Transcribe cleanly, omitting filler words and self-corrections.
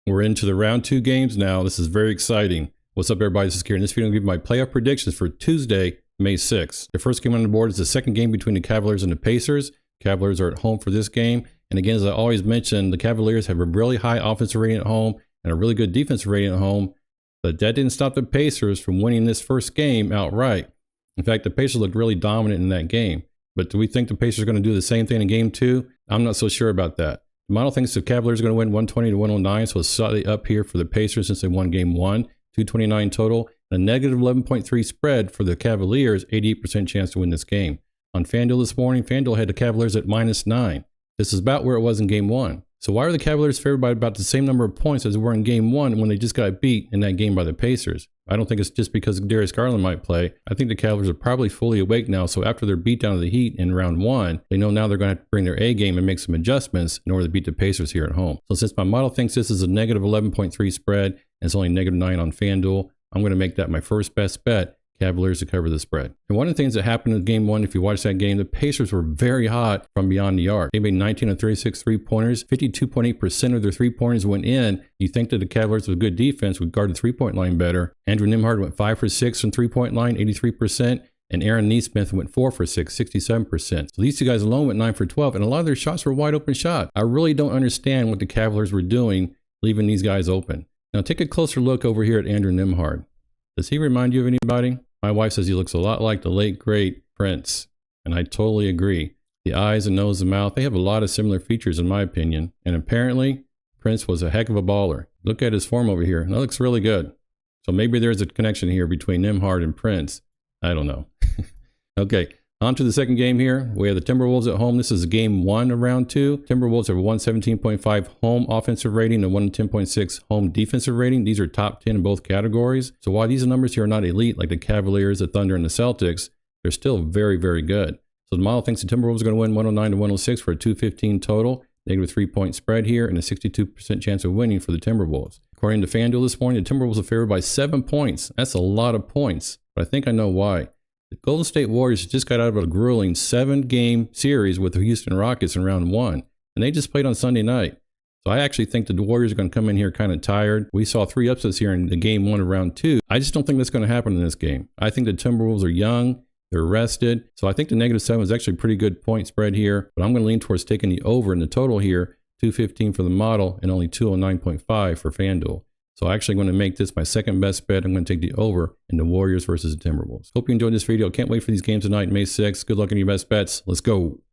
We're into the round 2 games now. This is very exciting. What's up, everybody? This is Kieran. In this video, I'm going to give my playoff predictions for Tuesday, May 6th. The first game on the board is the second game between the Cavaliers and the Pacers. Cavaliers are at home for this game. And again, as I always mention, the Cavaliers have a really high offensive rating at home and a really good defensive rating at home. But that didn't stop the Pacers from winning this first game outright. In fact, the Pacers looked really dominant in that game. But do we think the Pacers are going to do the same thing in game 2? I'm not so sure about that. The model thinks the Cavaliers are going to win 120 to 109, so it's slightly up here for the Pacers since they won game 1, 229 total, and a negative 11.3 spread for the Cavaliers, 88% chance to win this game. On FanDuel this morning, FanDuel had the Cavaliers at -9. This is about where it was in game 1. So why are the Cavaliers favored by about the same number of points as they were in game 1 when they just got beat in that game by the Pacers? I don't think it's just because Darius Garland might play. I think the Cavaliers are probably fully awake now, so after their beat down of the Heat in round 1, they know now they're going to have to bring their A game and make some adjustments in order to beat the Pacers here at home. So since my model thinks this is a negative 11.3 spread and it's only -9 on FanDuel, I'm going to make that my first best bet. Cavaliers to cover the spread. And one of the things that happened in game 1, if you watch that game, the Pacers were very hot from beyond the arc. They made 19 of 36 3-pointers. 52.8% of their 3-pointers went in. You think that the Cavaliers with good defense would guard the 3-point line better. Andrew Nembhard went 5 for 6 from 3-point line, 83%. And Aaron Nesmith went 4 for 6, 67%. So these two guys alone went 9 for 12. And a lot of their shots were wide open shots. I really don't understand what the Cavaliers were doing, leaving these guys open. Now take a closer look over here at Andrew Nembhard. Does he remind you of anybody? My wife says he looks a lot like the late, great Prince, and I totally agree. The eyes and nose and mouth, they have a lot of similar features in my opinion, and apparently Prince was a heck of a baller. Look at his form over here. That looks really good. So maybe there's a connection here between Nembhard and Prince. I don't know. Okay, on to the second game here. We have the Timberwolves at home. This is game 1 of round 2. Timberwolves have a 117.5 home offensive rating and 110.6 home defensive rating. These are top 10 in both categories. So while these numbers here are not elite like the Cavaliers, the Thunder, and the Celtics, they're still very, very good. So the model thinks the Timberwolves are going to win 109 to 106 for a 215 total. Negative 3-point spread here and a 62% chance of winning for the Timberwolves. According to FanDuel this morning, the Timberwolves are favored by 7 points. That's a lot of points, but I think I know why. The Golden State Warriors just got out of a grueling 7-game series with the Houston Rockets in round 1, and they just played on Sunday night. So I actually think the Warriors are going to come in here kind of tired. We saw 3 upsets here in the game 1 of round 2. I just don't think that's going to happen in this game. I think the Timberwolves are young, they're rested. So I think the -7 is actually a pretty good point spread here, but I'm going to lean towards taking the over in the total here, 215 for the model and only 209.5 for FanDuel. So I'm actually going to make this my second best bet. I'm going to take the over in the Warriors versus the Timberwolves. Hope you enjoyed this video. Can't wait for these games tonight, May 6th. Good luck on your best bets. Let's go.